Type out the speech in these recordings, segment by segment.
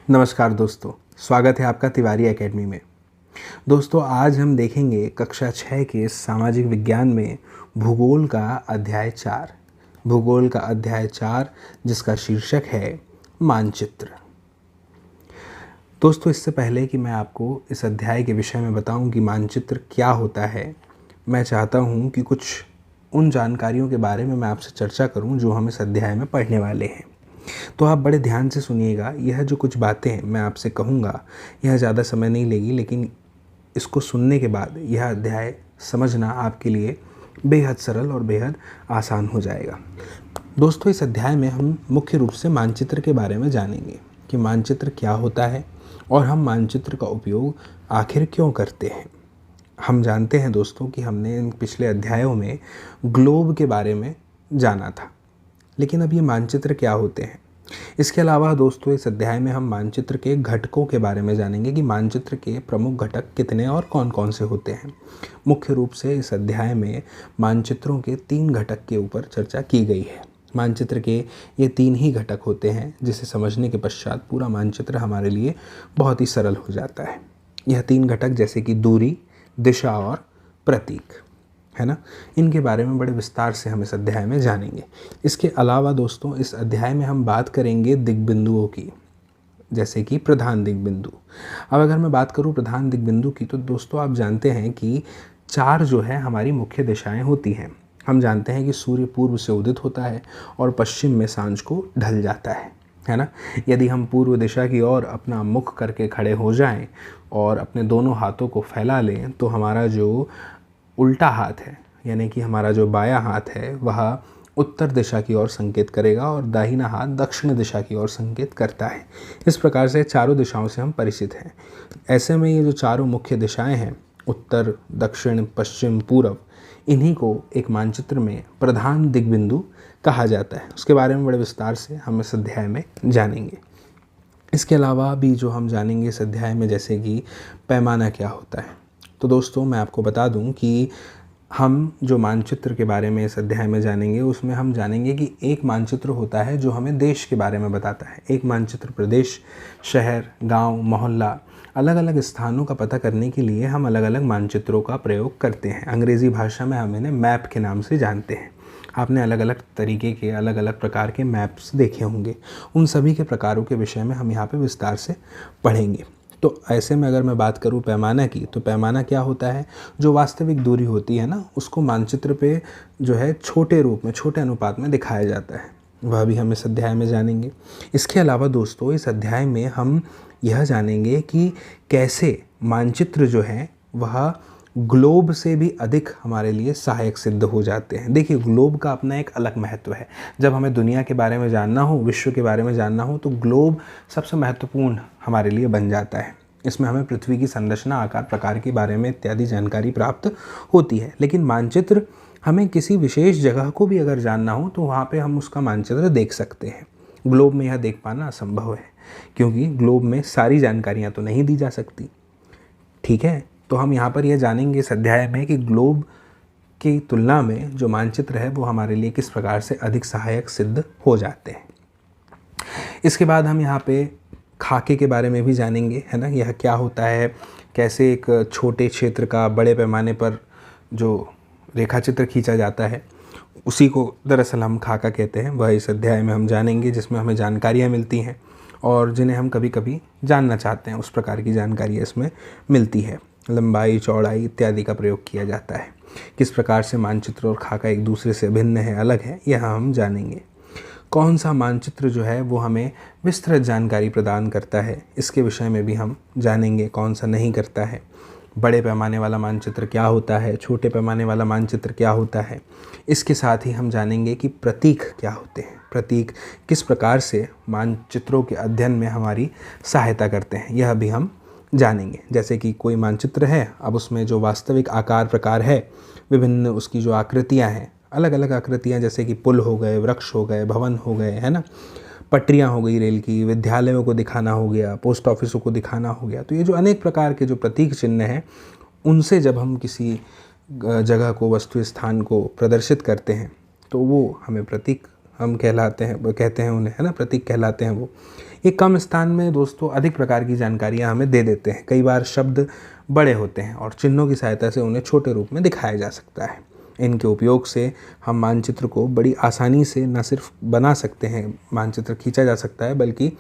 नमस्कार दोस्तों, स्वागत है आपका तिवारी एकेडमी में। दोस्तों, आज हम देखेंगे कक्षा 6 के सामाजिक विज्ञान में भूगोल का अध्याय 4 जिसका शीर्षक है मानचित्र। दोस्तों, इससे पहले कि मैं आपको इस अध्याय के विषय में बताऊं कि मानचित्र क्या होता है, मैं चाहता हूं कि कुछ उन जानकारियों के बारे में मैं आपसे चर्चा करूं जो हम इस अध्याय में पढ़ने वाले हैं। तो आप बड़े ध्यान से सुनिएगा। यह जो कुछ बातें मैं आपसे कहूँगा यह ज़्यादा समय नहीं लेगी, लेकिन इसको सुनने के बाद यह अध्याय समझना आपके लिए बेहद सरल और बेहद आसान हो जाएगा। दोस्तों, इस अध्याय में हम मुख्य रूप से मानचित्र के बारे में जानेंगे कि मानचित्र क्या होता है और हम मानचित्र का उपयोग आखिर क्यों करते हैं। हम जानते हैं दोस्तों कि हमने इन पिछले अध्यायों में ग्लोब के बारे में जाना था, लेकिन अब ये मानचित्र क्या होते हैं। इसके अलावा दोस्तों, इस अध्याय में हम मानचित्र के घटकों के बारे में जानेंगे कि मानचित्र के प्रमुख घटक कितने और कौन कौन से होते हैं। मुख्य रूप से इस अध्याय में मानचित्रों के 3 घटक के ऊपर चर्चा की गई है। मानचित्र के ये 3 ही घटक होते हैं जिसे समझने के पश्चात पूरा मानचित्र हमारे लिए बहुत ही सरल हो जाता है। यह 3 घटक जैसे कि दूरी, दिशा और प्रतीक, है ना, इनके बारे में बड़े विस्तार से हम इस अध्याय में जानेंगे। इसके अलावा दोस्तों, इस अध्याय में हम बात करेंगे दिग्बिंदुओं की, जैसे कि प्रधान दिग्बिंदु। अब अगर मैं बात करूं प्रधान दिग्बिंदु की, तो दोस्तों आप जानते हैं कि 4 जो है हमारी मुख्य दिशाएं होती हैं। हम जानते हैं कि सूर्य पूर्व से उदित होता है और पश्चिम में सांझ को ढल जाता है ना। यदि हम पूर्व दिशा की ओर अपना मुख करके खड़े हो जाएं और अपने दोनों हाथों को फैला लें, तो हमारा जो उल्टा हाथ है, यानी कि हमारा जो बायां हाथ है, वह उत्तर दिशा की ओर संकेत करेगा और दाहिना हाथ दक्षिण दिशा की ओर संकेत करता है। इस प्रकार से चारों दिशाओं से हम परिचित हैं। ऐसे में ये जो चारों मुख्य दिशाएं हैं, उत्तर, दक्षिण, पश्चिम, पूर्व, इन्हीं को एक मानचित्र में प्रधान दिग्बिंदु कहा जाता है। उसके बारे में बड़े विस्तार से हम इस अध्याय में जानेंगे। इसके अलावा भी जो हम जानेंगे इस अध्याय में, जैसे कि पैमाना क्या होता है। तो दोस्तों, मैं आपको बता दूं कि हम जो मानचित्र के बारे में इस अध्याय में जानेंगे, उसमें हम जानेंगे कि एक मानचित्र होता है जो हमें देश के बारे में बताता है। एक मानचित्र प्रदेश, शहर, गांव, मोहल्ला, अलग अलग स्थानों का पता करने के लिए हम अलग अलग मानचित्रों का प्रयोग करते हैं। अंग्रेज़ी भाषा में हम इन्हें मैप के नाम से जानते हैं। आपने अलग अलग तरीके के, अलग अलग प्रकार के मैप्स देखे होंगे। उन सभी के प्रकारों के विषय में हम यहाँ पे विस्तार से पढ़ेंगे। तो ऐसे में अगर मैं बात करूँ पैमाना की, तो पैमाना क्या होता है? जो वास्तविक दूरी होती है ना, उसको मानचित्र पे जो है छोटे रूप में, छोटे अनुपात में दिखाया जाता है। वह भी हम इस अध्याय में जानेंगे। इसके अलावा दोस्तों, इस अध्याय में हम यह जानेंगे कि कैसे मानचित्र जो है वह ग्लोब से भी अधिक हमारे लिए सहायक सिद्ध हो जाते हैं। देखिए, ग्लोब का अपना एक अलग महत्व है। जब हमें दुनिया के बारे में जानना हो, विश्व के बारे में जानना हो, तो ग्लोब सबसे महत्वपूर्ण हमारे लिए बन जाता है। इसमें हमें पृथ्वी की संरचना, आकार, प्रकार के बारे में इत्यादि जानकारी प्राप्त होती है। लेकिन मानचित्र, हमें किसी विशेष जगह को भी अगर जानना हो तो वहाँ पे हम उसका मानचित्र देख सकते हैं। ग्लोब में यह देख पाना असंभव है, क्योंकि ग्लोब में सारी जानकारियाँ तो नहीं दी जा सकती। ठीक है, तो हम यहाँ पर यह जानेंगे इस अध्याय में कि ग्लोब की तुलना में जो मानचित्र है वो हमारे लिए किस प्रकार से अधिक सहायक सिद्ध हो जाते हैं। इसके बाद हम यहाँ पे खाके के बारे में भी जानेंगे, है ना। यह क्या होता है, कैसे एक छोटे क्षेत्र का बड़े पैमाने पर जो रेखाचित्र खींचा जाता है, उसी को दरअसल हम खाका कहते हैं। वह इस अध्याय में हम जानेंगे, जिसमें हमें जानकारियाँ मिलती हैं और जिन्हें हम कभी कभी जानना चाहते हैं। उस प्रकार की जानकारी इसमें मिलती है। लंबाई, चौड़ाई इत्यादि का प्रयोग किया जाता है। किस प्रकार से मानचित्र और खाका एक दूसरे से भिन्न है, अलग है, यह हम जानेंगे। कौन सा मानचित्र जो है वो हमें विस्तृत जानकारी प्रदान करता है, इसके विषय में भी हम जानेंगे। कौन सा नहीं करता है, बड़े पैमाने वाला मानचित्र क्या होता है, छोटे पैमाने वाला मानचित्र क्या होता है। इसके साथ ही हम जानेंगे कि प्रतीक क्या होते हैं, प्रतीक किस प्रकार से मानचित्रों के अध्ययन में हमारी सहायता करते हैं, यह भी हम जानेंगे। जैसे कि कोई मानचित्र है, अब उसमें जो वास्तविक आकार प्रकार है, विभिन्न उसकी जो आकृतियां हैं, अलग अलग आकृतियां, जैसे कि पुल हो गए, वृक्ष हो गए, भवन हो गए, है ना, पटरियां हो गई रेल की, विद्यालयों को दिखाना हो गया, पोस्ट ऑफिसों को दिखाना हो गया। तो ये जो अनेक प्रकार के जो प्रतीक चिन्ह हैं, उनसे जब हम किसी जगह को, वस्तु स्थान को प्रदर्शित करते हैं, तो वो हमें प्रतीक हम कहलाते हैं, कहते हैं उन्हें, है ना, प्रतीक कहलाते हैं वो। ये कम स्थान में दोस्तों अधिक प्रकार की जानकारियाँ हमें दे देते हैं। कई बार शब्द बड़े होते हैं और चिन्हों की सहायता से उन्हें छोटे रूप में दिखाया जा सकता है। इनके उपयोग से हम मानचित्र को बड़ी आसानी से न सिर्फ बना सकते हैं, मानचित्र खींचा जा सकता है, बल्कि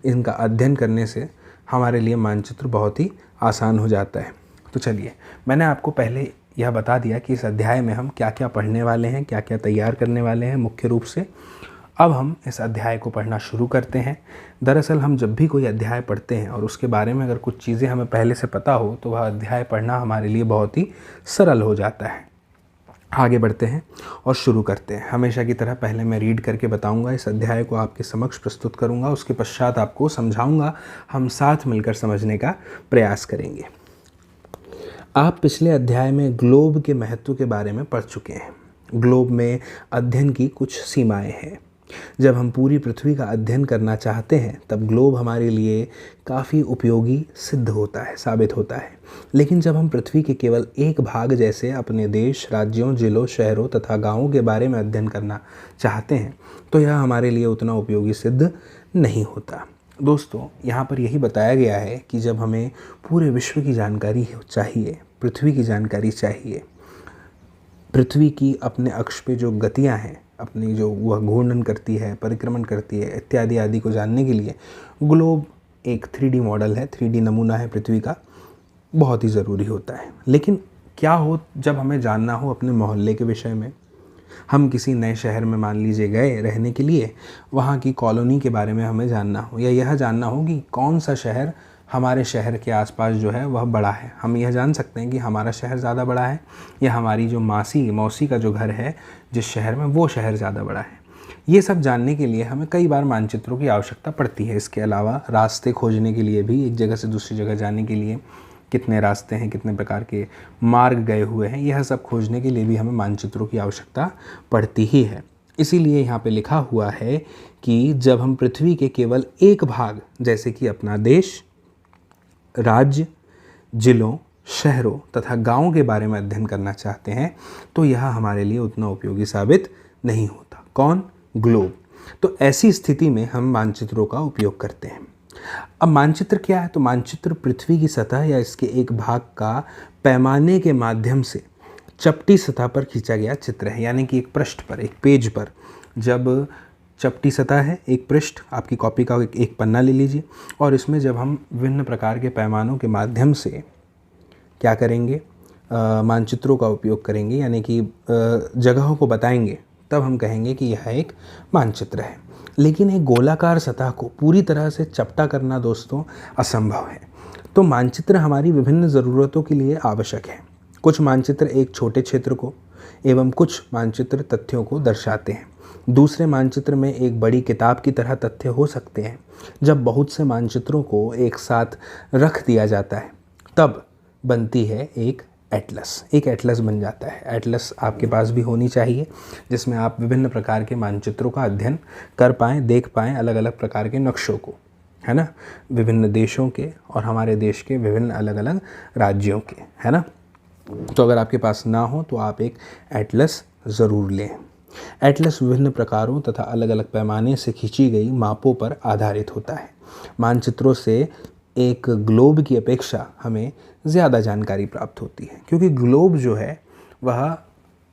इनका अध्ययन करने से हमारे लिए मानचित्र बहुत ही आसान हो जाता है। तो चलिए, मैंने आपको पहले यह बता दिया कि इस अध्याय में हम क्या क्या पढ़ने वाले हैं, क्या क्या तैयार करने वाले हैं मुख्य रूप से। अब हम इस अध्याय को पढ़ना शुरू करते हैं। दरअसल हम जब भी कोई अध्याय पढ़ते हैं और उसके बारे में अगर कुछ चीज़ें हमें पहले से पता हो तो वह अध्याय पढ़ना हमारे लिए बहुत ही सरल हो जाता है। आगे बढ़ते हैं और शुरू करते हैं। हमेशा की तरह पहले मैं रीड करके बताऊंगा, इस अध्याय को आपके समक्ष प्रस्तुत करूंगा, उसके पश्चात आपको समझाऊंगा, हम साथ मिलकर समझने का प्रयास करेंगे। आप पिछले अध्याय में ग्लोब के महत्व के बारे में पढ़ चुके हैं। ग्लोब में अध्ययन की कुछ सीमाएं हैं। जब हम पूरी पृथ्वी का अध्ययन करना चाहते हैं तब ग्लोब हमारे लिए काफ़ी उपयोगी सिद्ध होता है, साबित होता है। लेकिन जब हम पृथ्वी के केवल एक भाग जैसे अपने देश, राज्यों, जिलों, शहरों तथा गांवों के बारे में अध्ययन करना चाहते हैं तो यह हमारे लिए उतना उपयोगी सिद्ध नहीं होता। दोस्तों, यहाँ पर यही बताया गया है कि जब हमें पूरे विश्व की जानकारी चाहिए, पृथ्वी की जानकारी चाहिए, पृथ्वी की अपने अक्ष पे जो गतियाँ हैं, अपनी जो वह घूर्णन करती है, परिक्रमण करती है, इत्यादि आदि को जानने के लिए ग्लोब एक 3D मॉडल है, 3D नमूना है पृथ्वी का, बहुत ही ज़रूरी होता है। लेकिन क्या हो जब हमें जानना हो अपने मोहल्ले के विषय में, हम किसी नए शहर में मान लीजिए गए रहने के लिए, वहाँ की कॉलोनी के बारे में हमें जानना हो, या यह जानना हो कि कौन सा शहर हमारे शहर के आसपास जो है वह बड़ा है। हम यह जान सकते हैं कि हमारा शहर ज़्यादा बड़ा है या हमारी जो मौसी का जो घर है जिस शहर में, वो शहर ज़्यादा बड़ा है। ये सब जानने के लिए हमें कई बार मानचित्रों की आवश्यकता पड़ती है। इसके अलावा रास्ते खोजने के लिए भी, एक जगह से दूसरी जगह जाने के लिए कितने रास्ते हैं, कितने प्रकार के मार्ग गए हुए हैं, यह सब खोजने के लिए भी हमें मानचित्रों की आवश्यकता पड़ती ही है। इसीलिए यहाँ पे लिखा हुआ है कि जब हम पृथ्वी के केवल एक भाग जैसे कि अपना देश, राज्य, जिलों, शहरों तथा गांवों के बारे में अध्ययन करना चाहते हैं तो यह हमारे लिए उतना उपयोगी साबित नहीं होता। कौन? ग्लोब। तो ऐसी स्थिति में हम मानचित्रों का उपयोग करते हैं। अब मानचित्र क्या है? तो मानचित्र पृथ्वी की सतह या इसके एक भाग का पैमाने के माध्यम से चपटी सतह पर खींचा गया चित्र है, यानी कि एक पृष्ठ पर, एक पेज पर। जब चपटी सतह है, एक पृष्ठ, आपकी कॉपी का एक पन्ना ले लीजिए, और इसमें जब हम विभिन्न प्रकार के पैमानों के माध्यम से क्या करेंगे, मानचित्रों का उपयोग करेंगे, यानी कि जगहों को बताएंगे, तब हम कहेंगे कि यह एक मानचित्र है। लेकिन एक गोलाकार सतह को पूरी तरह से चपटा करना दोस्तों असंभव है। तो मानचित्र हमारी विभिन्न ज़रूरतों के लिए आवश्यक है। कुछ मानचित्र एक छोटे क्षेत्र को एवं कुछ मानचित्र तथ्यों को दर्शाते हैं। दूसरे मानचित्र में एक बड़ी किताब की तरह तथ्य हो सकते हैं। जब बहुत से मानचित्रों को एक साथ रख दिया जाता है तब बनती है एक एटलस, एक एटलस बन जाता है। एटलस आपके पास भी होनी चाहिए जिसमें आप विभिन्न प्रकार के मानचित्रों का अध्ययन कर पाएँ, देख पाएँ, अलग अलग प्रकार के नक्शों को, है ना, विभिन्न देशों के और हमारे देश के विभिन्न अलग अलग राज्यों के, है ना। तो अगर आपके पास ना हो तो आप एक एटलस ज़रूर लें। एटलस विभिन्न प्रकारों तथा अलग अलग पैमाने से खींची गई मापों पर आधारित होता है। मानचित्रों से एक ग्लोब की अपेक्षा हमें ज़्यादा जानकारी प्राप्त होती है, क्योंकि ग्लोब जो है वह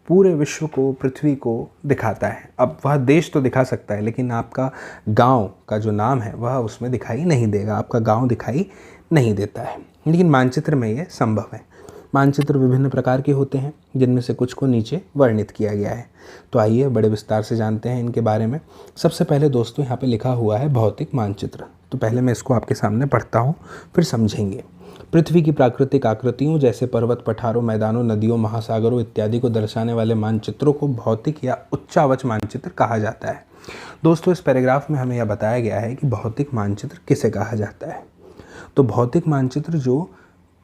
पूरे विश्व को, पृथ्वी को दिखाता है। अब वह देश तो दिखा सकता है, लेकिन आपका गांव का जो नाम है वह उसमें दिखाई नहीं देगा, आपका गांव दिखाई नहीं देता है। लेकिन मानचित्र में यह संभव है। मानचित्र विभिन्न प्रकार के होते हैं जिनमें से कुछ को नीचे वर्णित किया गया है। तो आइए बड़े विस्तार से जानते हैं इनके बारे में। सबसे पहले दोस्तों यहाँ पे लिखा हुआ है भौतिक मानचित्र। तो पहले मैं इसको आपके सामने पढ़ता हूँ, फिर समझेंगे। पृथ्वी की प्राकृतिक आकृतियों जैसे पर्वत, पठारों, मैदानों, नदियों, महासागरों इत्यादि को दर्शाने वाले मानचित्रों को भौतिक या उच्चावच मानचित्र कहा जाता है। दोस्तों, इस पैराग्राफ में हमें यह बताया गया है कि भौतिक मानचित्र किसे कहा जाता है। तो भौतिक मानचित्र जो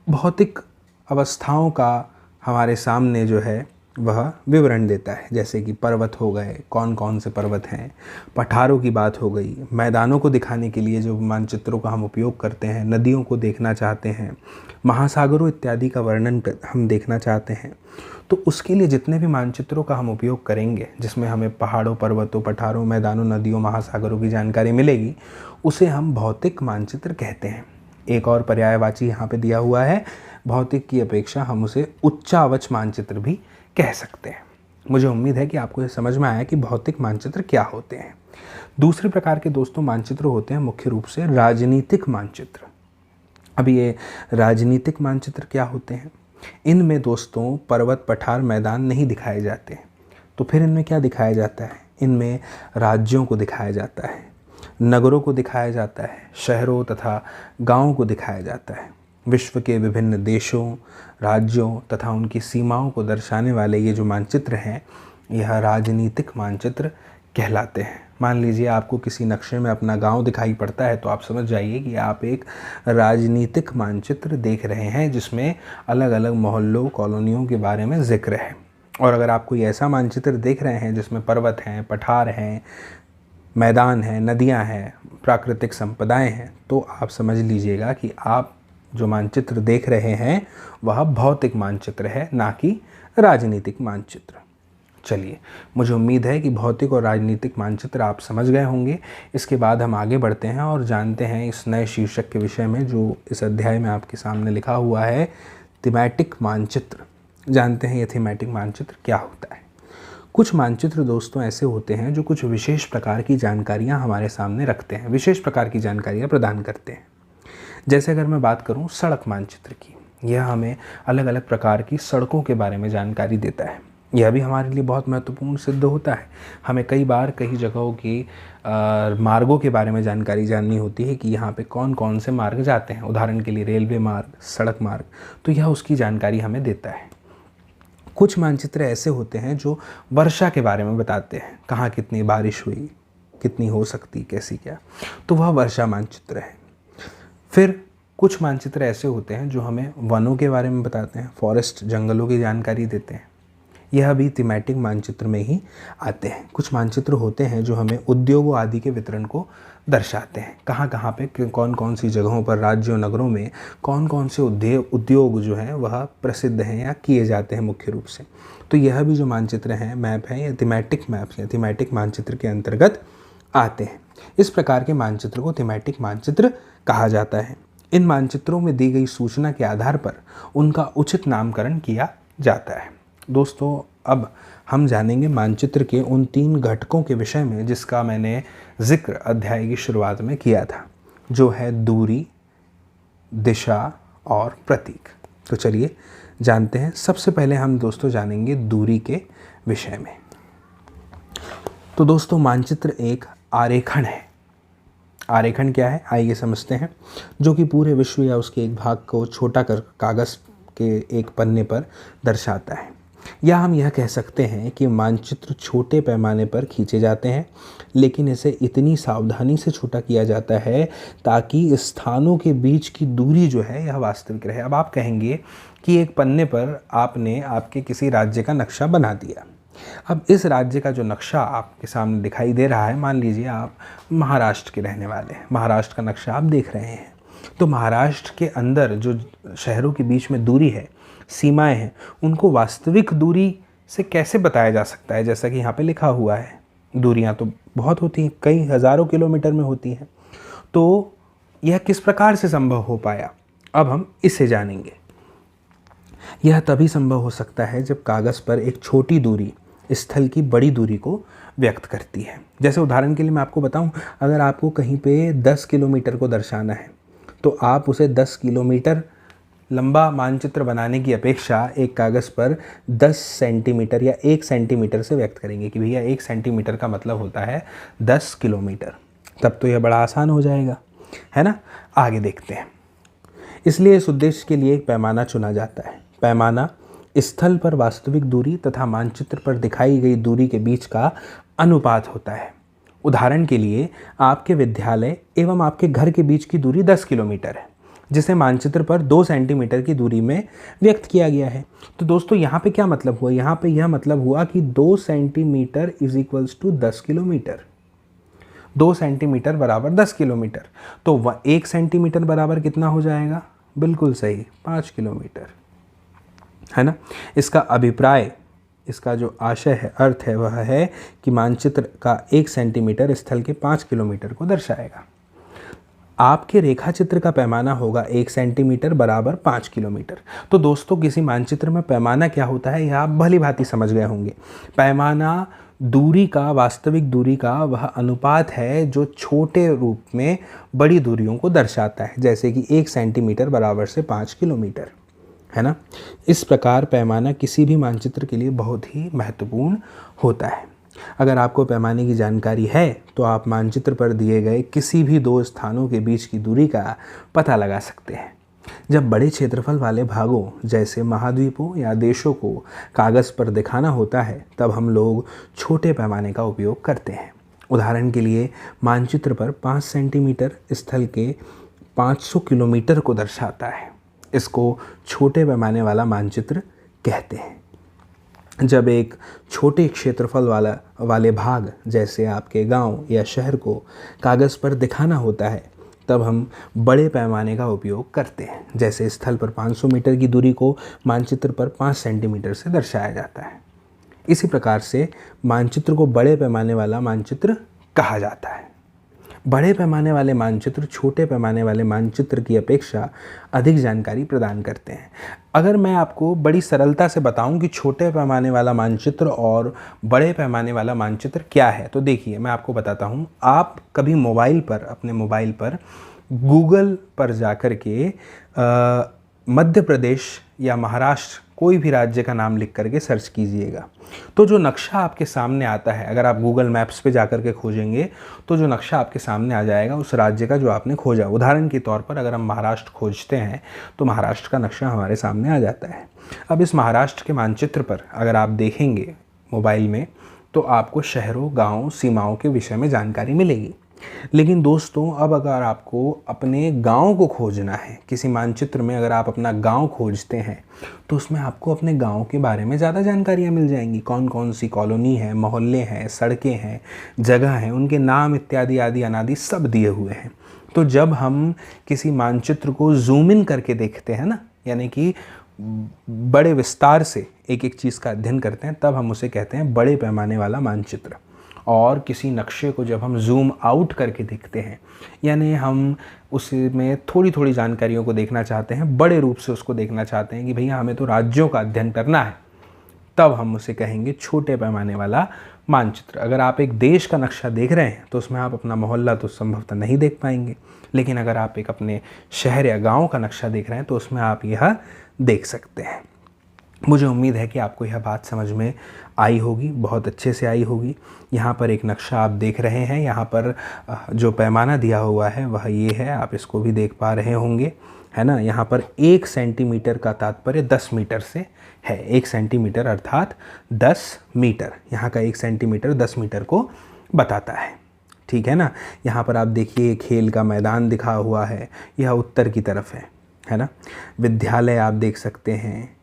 भौतिक अवस्थाओं का हमारे सामने जो है वह विवरण देता है, जैसे कि पर्वत हो गए, कौन कौन से पर्वत हैं, पठारों की बात हो गई, मैदानों को दिखाने के लिए जो मानचित्रों का हम उपयोग करते हैं, नदियों को देखना चाहते हैं, महासागरों इत्यादि का वर्णन हम देखना चाहते हैं, तो उसके लिए जितने भी मानचित्रों का हम उपयोग करेंगे, जिसमें हमें पहाड़ों, पर्वतों, पठारों, मैदानों, नदियों, महासागरों की जानकारी मिलेगी, उसे हम भौतिक मानचित्र कहते हैं। एक और पर्यायवाची यहाँ पे दिया हुआ है, भौतिक की अपेक्षा हम उसे उच्चावच मानचित्र भी कह सकते हैं। मुझे उम्मीद है कि आपको ये समझ में आया कि भौतिक मानचित्र क्या होते हैं। दूसरे प्रकार के दोस्तों मानचित्र होते हैं मुख्य रूप से राजनीतिक मानचित्र। अब ये राजनीतिक मानचित्र क्या होते हैं? इनमें दोस्तों पर्वत, पठार, मैदान नहीं दिखाए जाते, तो फिर इनमें क्या दिखाया जाता है? इनमें राज्यों को दिखाया जाता है, नगरों को दिखाया जाता है, शहरों तथा गाँवों को दिखाया जाता है। विश्व के विभिन्न देशों, राज्यों तथा उनकी सीमाओं को दर्शाने वाले ये जो मानचित्र हैं, यह राजनीतिक मानचित्र कहलाते हैं। मान लीजिए आपको किसी नक्शे में अपना गांव दिखाई पड़ता है, तो आप समझ जाइए कि आप एक राजनीतिक मानचित्र देख रहे हैं, जिसमें अलग अलग मोहल्लों, कॉलोनियों के बारे में जिक्र है। और अगर आप कोई ऐसा मानचित्र देख रहे हैं जिसमें पर्वत हैं, पठार हैं, मैदान हैं, नदियाँ हैं, प्राकृतिक संपदाएँ हैं, तो आप समझ लीजिएगा कि आप जो मानचित्र देख रहे हैं वह भौतिक मानचित्र है, ना कि राजनीतिक मानचित्र। चलिए, मुझे उम्मीद है कि भौतिक और राजनीतिक मानचित्र आप समझ गए होंगे। इसके बाद हम आगे बढ़ते हैं और जानते हैं इस नए शीर्षक के विषय में, जो इस अध्याय में आपके सामने लिखा हुआ है, थीमैटिक मानचित्र। जानते हैं ये थीमैटिक मानचित्र क्या होता है। कुछ मानचित्र दोस्तों ऐसे होते हैं जो कुछ विशेष प्रकार की जानकारियाँ हमारे सामने रखते हैं, विशेष प्रकार की जानकारियाँ प्रदान करते हैं। जैसे अगर मैं बात करूं सड़क मानचित्र की, यह हमें अलग अलग प्रकार की सड़कों के बारे में जानकारी देता है। यह भी हमारे लिए बहुत महत्वपूर्ण सिद्ध होता है। हमें कई बार कई जगहों की मार्गों के बारे में जानकारी जाननी होती है कि यहाँ पे कौन कौन से मार्ग जाते हैं, उदाहरण के लिए रेलवे मार्ग, सड़क मार्ग, तो यह उसकी जानकारी हमें देता है। कुछ मानचित्र ऐसे होते हैं जो वर्षा के बारे में बताते हैं, कहाँ कितनी बारिश हुई, कितनी हो सकती, कैसी क्या, तो वह वर्षा मानचित्र है। फिर कुछ मानचित्र ऐसे होते हैं जो हमें वनों के बारे में बताते हैं, फॉरेस्ट, जंगलों की जानकारी देते हैं। यह भी थीमैटिक मानचित्र में ही आते हैं। कुछ मानचित्र होते हैं जो हमें उद्योगों आदि के वितरण को दर्शाते हैं, कहाँ कहाँ पे कौन कौन सी जगहों पर, राज्यों, नगरों में कौन कौन से उद्योग जो हैं वह प्रसिद्ध हैं या किए जाते हैं मुख्य रूप से। तो यह भी जो मानचित्र हैं, मैप हैं, या थीमैटिक मैप्स या थीमैटिक मानचित्र के अंतर्गत आते हैं। इस प्रकार के मानचित्र को थीमैटिक मानचित्र कहा जाता है। इन मानचित्रों में दी गई सूचना के आधार पर उनका उचित नामकरण किया जाता है। दोस्तों, अब हम जानेंगे मानचित्र के उन 3 घटकों के विषय में जिसका मैंने जिक्र अध्याय की शुरुआत में किया था, जो है दूरी, दिशा और प्रतीक। तो चलिए जानते हैं। सबसे पहले हम दोस्तों जानेंगे दूरी के विषय में। तो दोस्तों, मानचित्र एक आरेखन है। आरेखन क्या है, आइए समझते हैं। जो कि पूरे विश्व या उसके एक भाग को छोटा कर कागज़ के एक पन्ने पर दर्शाता है। या हम यह कह सकते हैं कि मानचित्र छोटे पैमाने पर खींचे जाते हैं, लेकिन इसे इतनी सावधानी से छोटा किया जाता है ताकि स्थानों के बीच की दूरी जो है यह वास्तविक रहे। अब आप कहेंगे कि एक पन्ने पर आपने आपके किसी राज्य का नक्शा बना दिया। अब इस राज्य का जो नक्शा आपके सामने दिखाई दे रहा है, मान लीजिए आप महाराष्ट्र के रहने वाले हैं, महाराष्ट्र का नक्शा आप देख रहे हैं। तो महाराष्ट्र के अंदर जो शहरों के बीच में दूरी है, सीमाएं हैं, उनको वास्तविक दूरी से कैसे बताया जा सकता है? जैसा कि यहाँ पे लिखा हुआ है, दूरियाँ तो बहुत होती हैं, कई हज़ारों किलोमीटर में होती हैं। तो यह किस प्रकार से संभव हो पाया, अब हम इसे जानेंगे। यह तभी संभव हो सकता है जब कागज़ पर एक छोटी दूरी स्थल की बड़ी दूरी को व्यक्त करती है। जैसे उदाहरण के लिए मैं आपको बताऊं, अगर आपको कहीं पे 10 किलोमीटर को दर्शाना है, तो आप उसे 10 किलोमीटर लंबा मानचित्र बनाने की अपेक्षा एक कागज़ पर 10 सेंटीमीटर या 1 सेंटीमीटर से व्यक्त करेंगे कि भैया 1 सेंटीमीटर का मतलब होता है 10 किलोमीटर। तब तो यह बड़ा आसान हो जाएगा, है ना। आगे देखते हैं। इसलिए इस उद्देश्य के लिए एक पैमाना चुना जाता है। पैमाना स्थल पर वास्तविक दूरी तथा मानचित्र पर दिखाई गई दूरी के बीच का अनुपात होता है। उदाहरण के लिए आपके विद्यालय एवं आपके घर के बीच की दूरी 10 किलोमीटर है, जिसे मानचित्र पर 2 सेंटीमीटर की दूरी में व्यक्त किया गया है। तो दोस्तों यहाँ पे क्या मतलब हुआ, यहाँ पे यह मतलब हुआ कि 2 centimetre is equals to 10 kilometre. 2 centimetre बराबर 10 किलोमीटर। तो 1 सेंटीमीटर बराबर कितना हो जाएगा, बिल्कुल सही 5 किलोमीटर, है ना। इसका अभिप्राय, इसका जो आशय है, अर्थ है, वह है कि मानचित्र का 1 सेंटीमीटर स्थल के 5 किलोमीटर को दर्शाएगा। आपके रेखाचित्र का पैमाना होगा 1 सेंटीमीटर बराबर 5 किलोमीटर। तो दोस्तों किसी मानचित्र में पैमाना क्या होता है यह आप भली भांति समझ गए होंगे। पैमाना दूरी का, वास्तविक दूरी का वह अनुपात है जो छोटे रूप में बड़ी दूरियों को दर्शाता है, जैसे कि 1 सेंटीमीटर बराबर से 5 किलोमीटर, है ना। इस प्रकार पैमाना किसी भी मानचित्र के लिए बहुत ही महत्वपूर्ण होता है। अगर आपको पैमाने की जानकारी है तो आप मानचित्र पर दिए गए किसी भी 2 स्थानों के बीच की दूरी का पता लगा सकते हैं। जब बड़े क्षेत्रफल वाले भागों जैसे महाद्वीपों या देशों को कागज़ पर दिखाना होता है तब हम लोग छोटे पैमाने का उपयोग करते हैं। उदाहरण के लिए मानचित्र पर 5 सेंटीमीटर स्थल के 500 किलोमीटर को दर्शाता है। इसको छोटे पैमाने वाला मानचित्र कहते हैं। जब एक छोटे क्षेत्रफल वाले भाग जैसे आपके गांव या शहर को कागज़ पर दिखाना होता है तब हम बड़े पैमाने का उपयोग करते हैं। जैसे स्थल पर 500 मीटर की दूरी को मानचित्र पर 5 सेंटीमीटर से दर्शाया जाता है। इसी प्रकार से मानचित्र को बड़े पैमाने वाला मानचित्र कहा जाता है। बड़े पैमाने वाले मानचित्र छोटे पैमाने वाले मानचित्र की अपेक्षा अधिक जानकारी प्रदान करते हैं। अगर मैं आपको बड़ी सरलता से बताऊं कि छोटे पैमाने वाला मानचित्र और बड़े पैमाने वाला मानचित्र क्या है, तो देखिए मैं आपको बताता हूं। आप कभी अपने मोबाइल पर गूगल पर जाकर के मध्य प्रदेश या महाराष्ट्र कोई भी राज्य का नाम लिख करके सर्च कीजिएगा, तो जो नक्शा आपके सामने आता है, अगर आप गूगल मैप्स पे जाकर के खोजेंगे तो जो नक्शा आपके सामने आ जाएगा उस राज्य का जो आपने खोजा। उदाहरण के तौर पर अगर हम महाराष्ट्र खोजते हैं तो महाराष्ट्र का नक्शा हमारे सामने आ जाता है। अब इस महाराष्ट्र के मानचित्र पर अगर आप देखेंगे मोबाइल में तो आपको शहरों, गाँव, सीमाओं के विषय में जानकारी मिलेगी। लेकिन दोस्तों अब अगर आपको अपने गांव को खोजना है, किसी मानचित्र में अगर आप अपना गांव खोजते हैं तो उसमें आपको अपने गांव के बारे में ज़्यादा जानकारियां मिल जाएंगी। कौन कौन सी कॉलोनी है, मोहल्ले हैं, सड़कें हैं, जगह हैं, उनके नाम इत्यादि आदि अनादि सब दिए हुए हैं। तो जब हम किसी मानचित्र को जूम इन करके देखते हैं ना, यानी कि बड़े विस्तार से एक एक चीज़ का अध्ययन करते हैं, तब हम उसे कहते हैं बड़े पैमाने वाला मानचित्र। और किसी नक्शे को जब हम जूम आउट करके देखते हैं, यानी हम उसमें थोड़ी थोड़ी जानकारियों को देखना चाहते हैं, बड़े रूप से उसको देखना चाहते हैं कि भैया हमें तो राज्यों का अध्ययन करना है, तब हम उसे कहेंगे छोटे पैमाने वाला मानचित्र। अगर आप एक देश का नक्शा देख रहे हैं तो उसमें आप अपना मोहल्ला तो संभवतः नहीं देख पाएंगे, लेकिन अगर आप एक अपने शहर या गाँव का नक्शा देख रहे हैं तो उसमें आप यह देख सकते हैं। मुझे उम्मीद है कि आपको यह बात समझ में आई होगी, बहुत अच्छे से आई होगी। यहाँ पर एक नक्शा आप देख रहे हैं, यहाँ पर जो पैमाना दिया हुआ है वह ये है, आप इसको भी देख पा रहे होंगे, है ना। यहाँ पर 1 सेंटीमीटर का तात्पर्य 10 मीटर से है। 1 सेंटीमीटर अर्थात 10 मीटर। यहाँ का 1 सेंटीमीटर 10 मीटर को बताता है, ठीक है ना। यहाँ पर आप देखिए खेल का मैदान दिखा हुआ है, यह उत्तर की तरफ है ना। विद्यालय आप देख सकते हैं,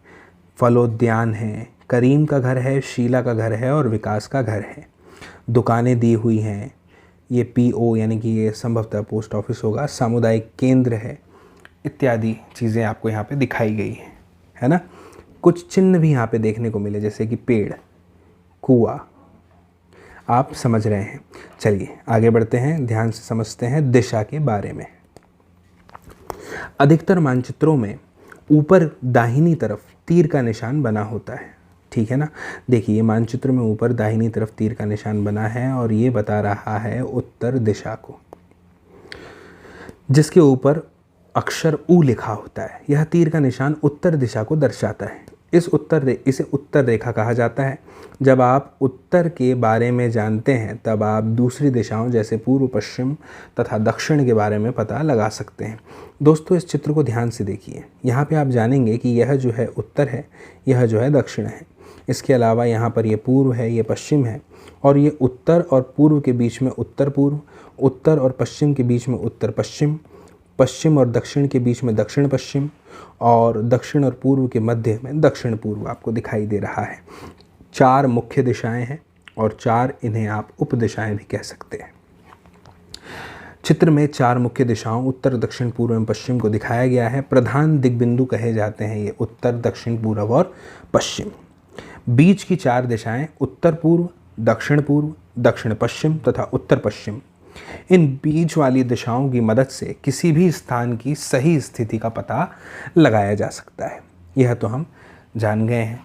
फलोद्यान है, करीम का घर है, शीला का घर है और विकास का घर है। दुकानें दी हुई हैं, ये पीओ यानी कि ये संभवतः पोस्ट ऑफिस होगा, सामुदायिक केंद्र है, इत्यादि चीज़ें आपको यहाँ पे दिखाई गई हैं, है ना। कुछ चिन्ह भी यहाँ पे देखने को मिले जैसे कि पेड़, कुआं, आप समझ रहे हैं। चलिए आगे बढ़ते हैं, ध्यान से समझते हैं दिशा के बारे में। अधिकतर मानचित्रों में ऊपर दाहिनी तरफ तीर का निशान बना होता है, ठीक है ना। देखिए मानचित्र में ऊपर दाहिनी तरफ तीर का निशान बना है और ये बता रहा है उत्तर दिशा को, जिसके ऊपर अक्षर ऊ लिखा होता है। यह तीर का निशान उत्तर दिशा को दर्शाता है। इसे उत्तर रेखा कहा जाता है। जब आप उत्तर के बारे में जानते हैं तब आप दूसरी दिशाओं जैसे पूर्व, पश्चिम तथा दक्षिण के बारे में पता लगा सकते हैं। दोस्तों इस चित्र को ध्यान से देखिए, यहाँ पे आप जानेंगे कि यह जो है उत्तर है, यह जो है दक्षिण है। इसके अलावा यहाँ पर ये पूर्व है, ये पश्चिम है, और ये उत्तर और पूर्व के बीच में उत्तर पूर्व, उत्तर और पश्चिम के बीच में उत्तर पश्चिम, पश्चिम और दक्षिण के बीच में दक्षिण पश्चिम, और दक्षिण और पूर्व के मध्य में दक्षिण पूर्व आपको दिखाई दे रहा है। 4 मुख्य दिशाएं हैं और 4 इन्हें आप उपदिशाएं भी कह सकते हैं। चित्र में 4 मुख्य दिशाओं उत्तर, दक्षिण, पूर्व एवं पश्चिम को दिखाया गया है। प्रधान दिग्बिंदु कहे जाते हैं ये उत्तर, दक्षिण, पूर्व और पश्चिम। बीच की 4 दिशाएं उत्तर पूर्व, दक्षिण पश्चिम तथा उत्तर पश्चिम। इन बीच वाली दिशाओं की मदद से किसी भी स्थान की सही स्थिति का पता लगाया जा सकता है। यह तो हम जान गए हैं।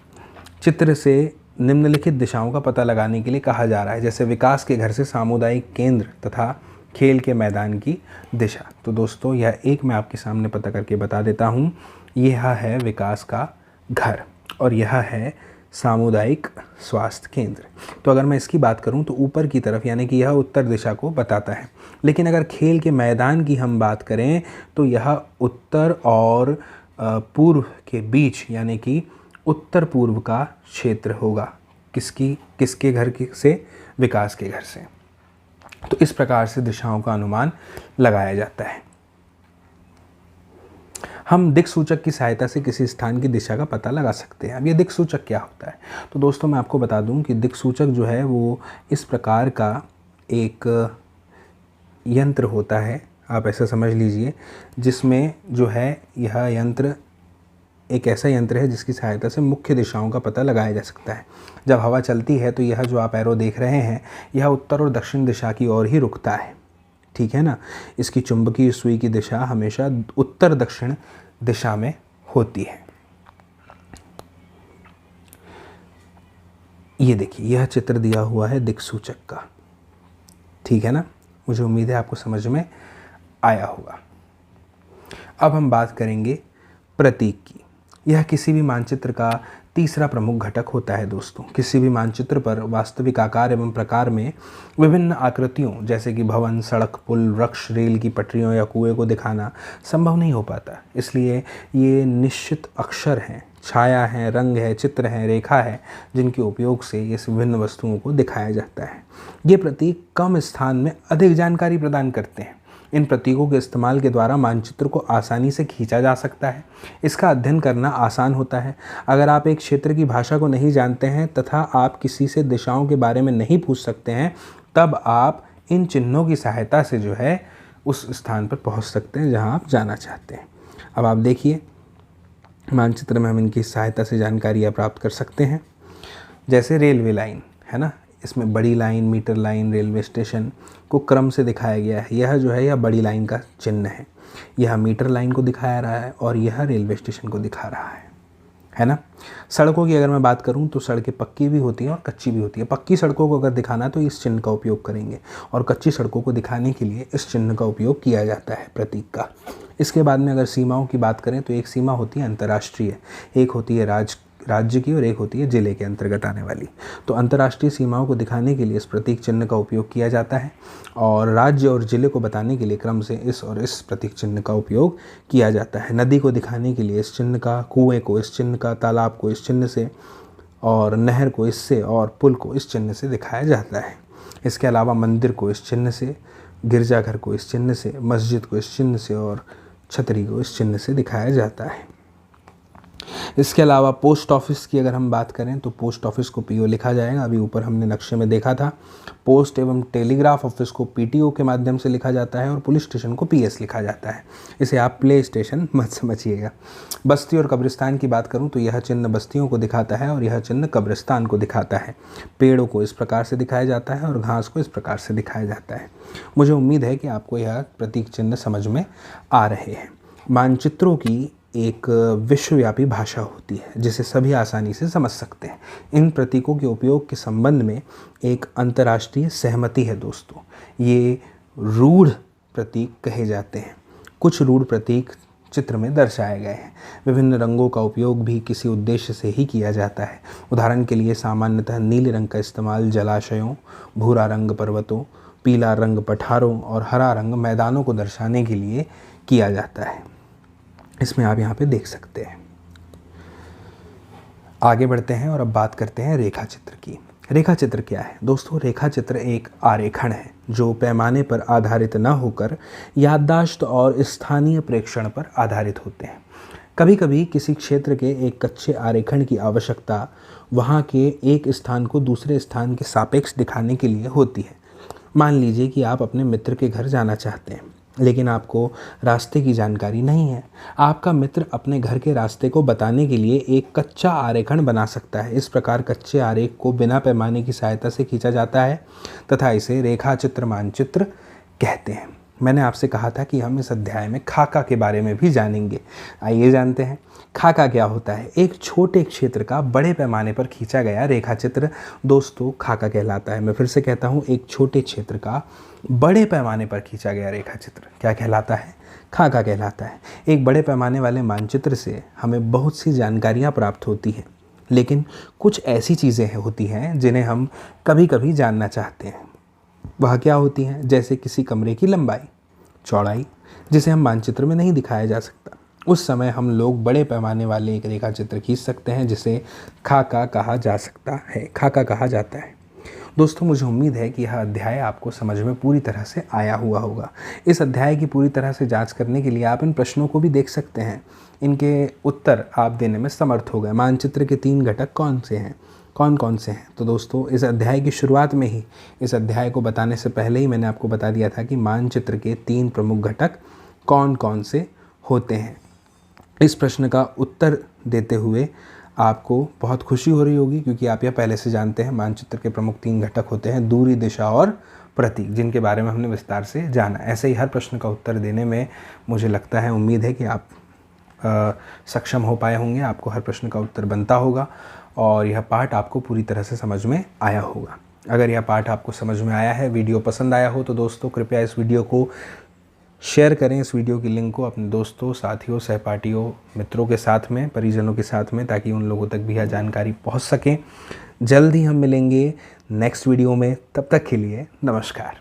चित्र से निम्नलिखित दिशाओं का पता लगाने के लिए कहा जा रहा है, जैसे विकास के घर से सामुदायिक केंद्र तथा खेल के मैदान की दिशा। तो दोस्तों यह एक मैं आपके सामने पता करके बता देता हूँ। यह है विकास का घर और यह है सामुदायिक स्वास्थ्य केंद्र। तो अगर मैं इसकी बात करूं तो ऊपर की तरफ यानी कि यह उत्तर दिशा को बताता है। लेकिन अगर खेल के मैदान की हम बात करें तो यह उत्तर और पूर्व के बीच यानी कि उत्तर पूर्व का क्षेत्र होगा। किसके घर से? विकास के घर से। तो इस प्रकार से दिशाओं का अनुमान लगाया जाता है। हम दिक्सूचक की सहायता से किसी स्थान की दिशा का पता लगा सकते हैं। अब ये दिक्सूचक क्या होता है? तो दोस्तों मैं आपको बता दूं कि दिक्सूचक जो है वो इस प्रकार का एक यंत्र होता है, आप ऐसा समझ लीजिए, जिसमें जो है यह यंत्र एक ऐसा यंत्र है जिसकी सहायता से मुख्य दिशाओं का पता लगाया जा सकता है। जब हवा चलती है तो यह जो आप एरो देख रहे हैं यह उत्तर और दक्षिण दिशा की ओर ही रुकता है, ठीक है ना। इसकी चुंबकीय सुई की दिशा हमेशा उत्तर दक्षिण दिशा में होती है। ये देखिए यह चित्र दिया हुआ है दिक्सूचक का, ठीक है ना। मुझे उम्मीद है आपको समझ में आया होगा। अब हम बात करेंगे प्रतीक की। यह किसी भी मानचित्र का तीसरा प्रमुख घटक होता है दोस्तों। किसी भी मानचित्र पर वास्तविक आकार एवं प्रकार में विभिन्न आकृतियों जैसे कि भवन, सड़क, पुल, वृक्ष, रेल की पटरियों या कुएं को दिखाना संभव नहीं हो पाता। इसलिए ये निश्चित अक्षर हैं, छाया है, रंग है, चित्र है, रेखा है, जिनके उपयोग से इस विभिन्न वस्तुओं को दिखाया जाता है। ये प्रतीक कम स्थान में अधिक जानकारी प्रदान करते हैं। इन प्रतीकों के इस्तेमाल के द्वारा मानचित्र को आसानी से खींचा जा सकता है। इसका अध्ययन करना आसान होता है। अगर आप एक क्षेत्र की भाषा को नहीं जानते हैं तथा आप किसी से दिशाओं के बारे में नहीं पूछ सकते हैं, तब आप इन चिन्हों की सहायता से जो है उस स्थान पर पहुंच सकते हैं जहां आप जाना चाहते हैं। अब आप देखिए मानचित्र में हम इनकी सहायता से जानकारियाँ प्राप्त कर सकते हैं। जैसे रेलवे लाइन है ना, इसमें बड़ी line, metre line, railway station को क्रम से दिखाया गया है। यह जो है यह बड़ी लाइन का चिन्ह है, यह मीटर लाइन को दिखाया रहा है और यह रेलवे स्टेशन को दिखा रहा है ना। सड़कों की अगर मैं बात करूं तो सड़कें पक्की भी होती हैं और कच्ची भी होती है। पक्की सड़कों को अगर दिखाना तो इस चिन्ह का उपयोग करेंगे और कच्ची सड़कों को दिखाने के लिए इस चिन्ह का उपयोग किया जाता है, प्रतीक का। इसके बाद में अगर सीमाओं की बात करें तो एक सीमा होती है अंतर्राष्ट्रीय, एक होती है राज्य की और एक होती है जिले के अंतर्गत आने वाली। तो अंतर्राष्ट्रीय सीमाओं को दिखाने के लिए इस प्रतीक चिन्ह का उपयोग किया जाता है और राज्य और जिले को बताने के लिए क्रम से इस और इस प्रतीक चिन्ह का उपयोग किया जाता है। नदी को दिखाने के लिए इस चिन्ह का, कुएं को इस चिन्ह का, तालाब को इस चिन्ह से और नहर को इससे और पुल को इस चिन्ह से दिखाया जाता है। इसके अलावा मंदिर को इस चिन्ह से, गिरजाघर को इस चिन्ह से, मस्जिद को इस चिन्ह से और छतरी को इस चिन्ह से दिखाया जाता है। इसके अलावा पोस्ट ऑफिस की अगर हम बात करें तो पोस्ट ऑफिस को पीओ लिखा जाएगा। अभी ऊपर हमने नक्शे में देखा था। पोस्ट एवं टेलीग्राफ ऑफिस को पीटीओ के माध्यम से लिखा जाता है और पुलिस स्टेशन को पीएस लिखा जाता है। इसे आप प्ले स्टेशन मत समझिएगा। बस्ती और कब्रिस्तान की बात करूं तो यह चिन्ह बस्तियों को दिखाता है और यह चिन्ह कब्रिस्तान को दिखाता है। पेड़ों को इस प्रकार से दिखाया जाता है और घास को इस प्रकार से दिखाया जाता है। मुझे उम्मीद है कि आपको यह प्रतीक चिन्ह समझ में आ रहे हैं। मानचित्रों की एक विश्वव्यापी भाषा होती है जिसे सभी आसानी से समझ सकते हैं। इन प्रतीकों के उपयोग के संबंध में एक अंतर्राष्ट्रीय सहमति है दोस्तों। ये रूढ़ प्रतीक कहे जाते हैं। कुछ रूढ़ प्रतीक चित्र में दर्शाए गए हैं। विभिन्न रंगों का उपयोग भी किसी उद्देश्य से ही किया जाता है। उदाहरण के लिए सामान्यतः नीले रंग का इस्तेमाल जलाशयों, भूरा रंग पर्वतों, पीला रंग पठारों और हरा रंग मैदानों को दर्शाने के लिए किया जाता है। इसमें आप यहाँ पे देख सकते हैं। आगे बढ़ते हैं और अब बात करते हैं रेखा चित्र की। रेखा चित्र क्या है दोस्तों? रेखा चित्र एक आरेखण है जो पैमाने पर आधारित न होकर याददाश्त और स्थानीय प्रेक्षण पर आधारित होते हैं। कभी कभी किसी क्षेत्र के एक कच्चे आरेखण की आवश्यकता वहाँ के एक स्थान को दूसरे स्थान के सापेक्ष दिखाने के लिए होती है। मान लीजिए कि आप अपने मित्र के घर जाना चाहते हैं, लेकिन आपको रास्ते की जानकारी नहीं है। आपका मित्र अपने घर के रास्ते को बताने के लिए एक कच्चा आरेखण बना सकता है। इस प्रकार कच्चे आरेख को बिना पैमाने की सहायता से खींचा जाता है तथा इसे रेखाचित्र मानचित्र कहते हैं। मैंने आपसे कहा था कि हम इस अध्याय में खाका के बारे में भी जानेंगे। आइए जानते हैं खाका क्या होता है। एक छोटे क्षेत्र का बड़े पैमाने पर खींचा गया रेखाचित्र दोस्तों खाका कहलाता है। मैं फिर से कहता हूँ, एक छोटे क्षेत्र का बड़े पैमाने पर खींचा गया रेखाचित्र क्या कहलाता है? खाका कहलाता है। एक बड़े पैमाने वाले मानचित्र से हमें बहुत सी जानकारियाँ प्राप्त होती हैं, लेकिन कुछ ऐसी चीज़ें होती हैं जिन्हें हम कभी कभी जानना चाहते हैं। वह क्या होती हैं? जैसे किसी कमरे की लंबाई, चौड़ाई, जिसे हम मानचित्र में नहीं दिखाया जा सकता। उस समय हम लोग बड़े पैमाने वाले एक रेखा चित्र खींच सकते हैं जिसे खाका कहा जा सकता है, खाका कहा जाता है। दोस्तों मुझे उम्मीद है कि यह अध्याय आपको समझ में पूरी तरह से आया हुआ होगा। इस अध्याय की पूरी तरह से जांच करने के लिए आप इन प्रश्नों को भी देख सकते हैं। इनके उत्तर आप देने में समर्थ हो गए। मानचित्र के 3 घटक कौन से हैं, कौन कौन से हैं? तो दोस्तों इस अध्याय की शुरुआत में ही, इस अध्याय को बताने से पहले ही मैंने आपको बता दिया था कि मानचित्र के 3 प्रमुख घटक कौन कौन से होते हैं। इस प्रश्न का उत्तर देते हुए आपको बहुत खुशी हो रही होगी, क्योंकि आप यह पहले से जानते हैं मानचित्र के प्रमुख 3 घटक होते हैं दूरी, दिशा और प्रतीक, जिनके बारे में हमने विस्तार से जाना। ऐसे ही हर प्रश्न का उत्तर देने में मुझे लगता है, उम्मीद है कि आप सक्षम हो पाए होंगे। आपको हर प्रश्न का उत्तर बनता होगा और यह पाठ आपको पूरी तरह से समझ में आया होगा। अगर यह पाठ आपको समझ में आया है, वीडियो पसंद आया हो, तो दोस्तों कृपया इस वीडियो को शेयर करें। इस वीडियो की लिंक को अपने दोस्तों, साथियों, सहपाठियों, मित्रों के साथ में, परिजनों के साथ में, ताकि उन लोगों तक भी यह जानकारी पहुंच सके। जल्द ही हम मिलेंगे नेक्स्ट वीडियो में। तब तक के लिए नमस्कार।